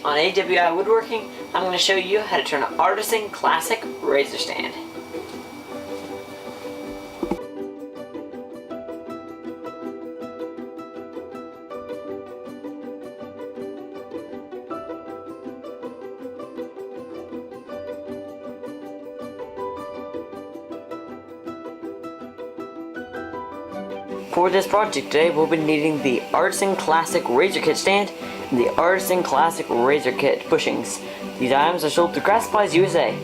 on AWI Woodworking, I'm going to show you how to turn an Artisan Classic razor stand. For this project today, we'll be needing the Artisan Classic Razor Kit stand and the Artisan Classic Razor Kit bushings. These items are sold through Craft Supplies USA.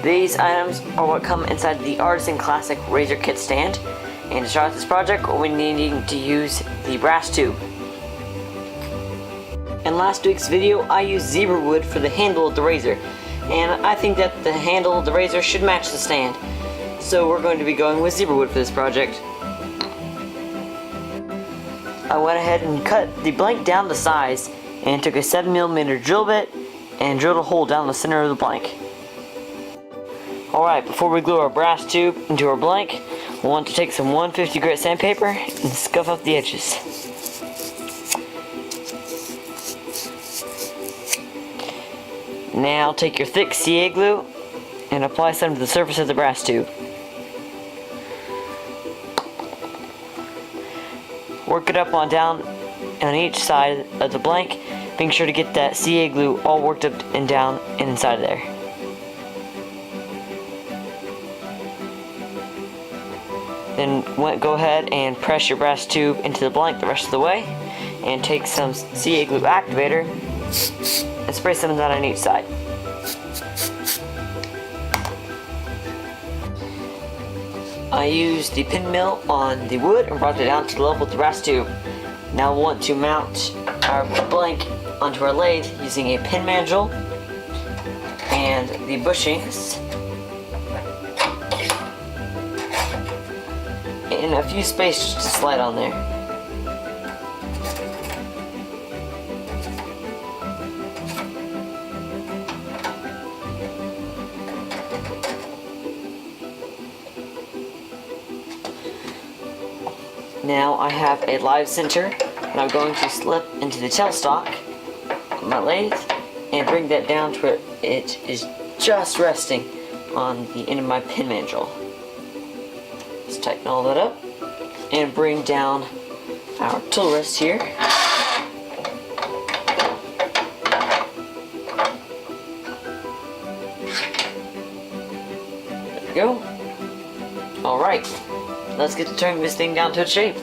These items are what come inside the Artisan Classic Razor Kit stand. And to start this project, we'll be needing to use the brass tube. In last week's video, I used zebra wood for the handle of the razor, and I think that the handle of the razor should match the stand. So we're going to be going with zebra wood for this project. I went ahead and cut the blank down to size and took a 7mm drill bit and drilled a hole down the center of the blank. Alright, before we glue our brass tube into our blank, we'll want to take some 150 grit sandpaper and scuff up the edges. Now take your thick CA glue and apply some to the surface of the brass tube. Work it up on down on each side of the blank, being sure to get that CA glue all worked up and down and inside of there. Then go ahead and press your brass tube into the blank the rest of the way, and take some CA glue activator and spray some of that on each side. I used the pin mill on the wood and brought it down to the level of the brass tube. Now we'll want to mount our blank onto our lathe using a pin mandrel and the bushings and a few spacers to slide on there. Now I have a live center that I'm going to slip into the tailstock of my lathe and bring that down to where it is just resting on the end of my pin mandrel. Let's tighten all that up and bring down our tool rest here. There we go. Alright. Let's get to turning this thing down to its shape.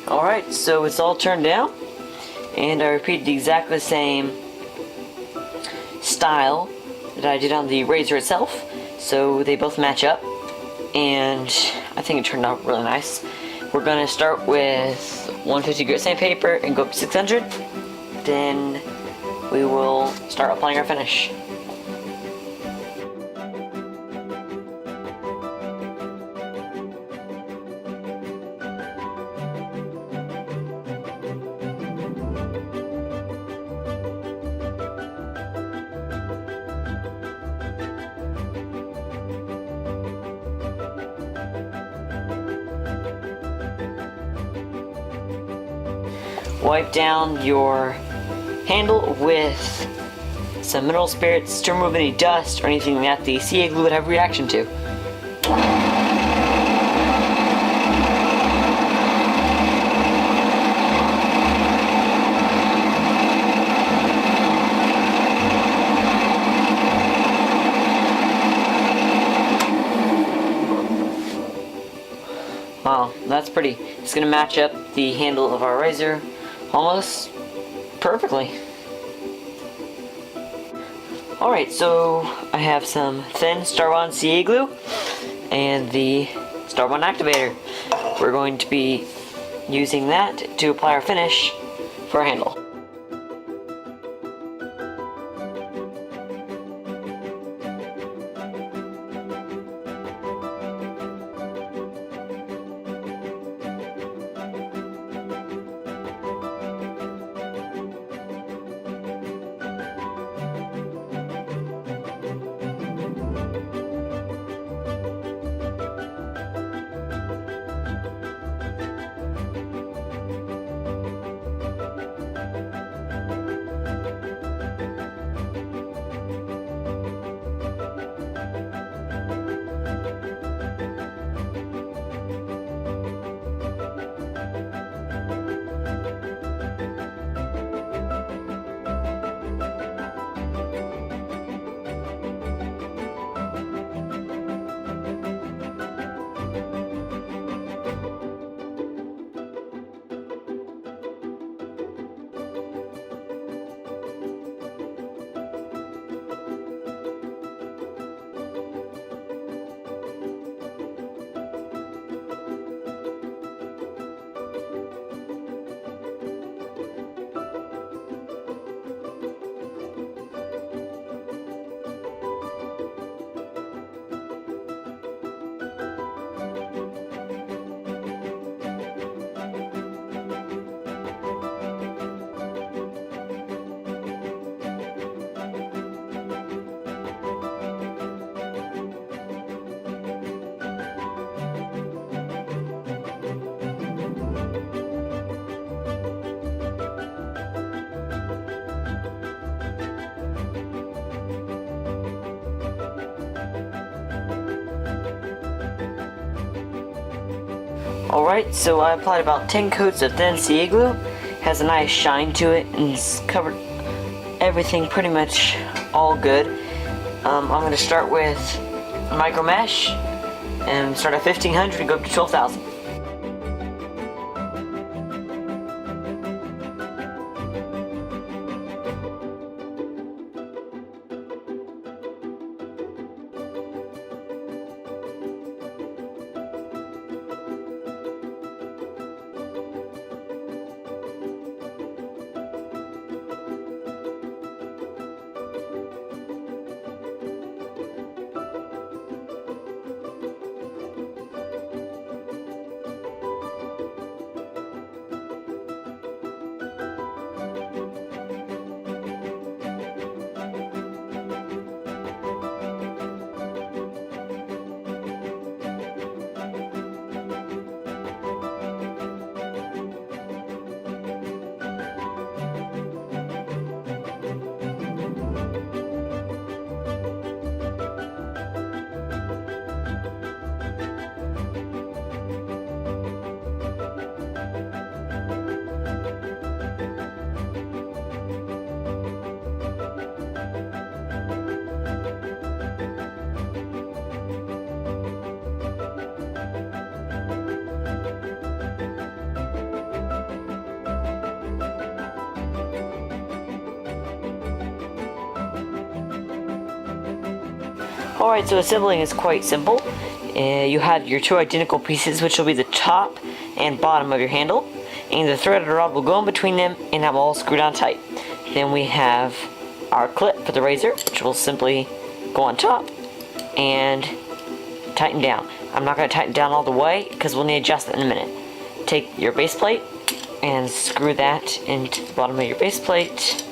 Alright, so it's all turned out, and I repeated exactly the same style that I did on the razor itself, so they both match up, and I think it turned out really nice. We're going to start with 150 grit sandpaper and go up to 600, then we will start applying our finish. Wipe down your handle with some mineral spirits to remove any dust or anything that the CA glue would have reaction to. Wow, that's pretty. It's going to match up the handle of our razor almost perfectly. Alright, so I have some thin Star Bond CA glue and the Star Bond activator. We're going to be using that to apply our finish for our handle. Alright, so I applied about 10 coats of thin CA glue. Has a nice shine to it and it's covered everything pretty much all good. I'm going to start with micro mesh and start at 1500 and go up to 12,000. Alright, so assembling is quite simple. You have your two identical pieces, which will be the top and bottom of your handle, and the threaded rod will go in between them and have all screwed on tight. Then we have our clip for the razor, which will simply go on top and tighten down. I'm not going to tighten down all the way because we'll need to adjust it in a minute. Take your base plate and screw that into the bottom of your base plate,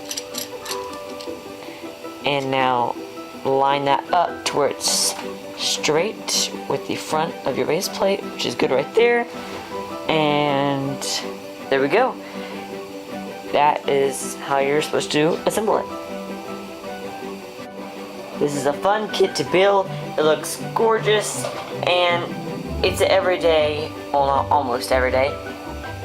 and now line that up to where it's straight with the front of your base plate, which is good right there. And there we go. That is how you're supposed to assemble it. This is a fun kit to build. It looks gorgeous, and it's an everyday, well, not almost everyday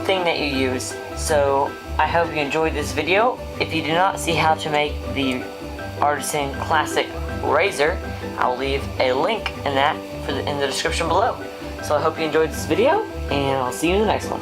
thing that you use. So I hope you enjoyed this video. If you do not see how to make the Artisan Classic razor, I'll leave a link in that in the description below. So I hope you enjoyed this video, and I'll see you in the next one.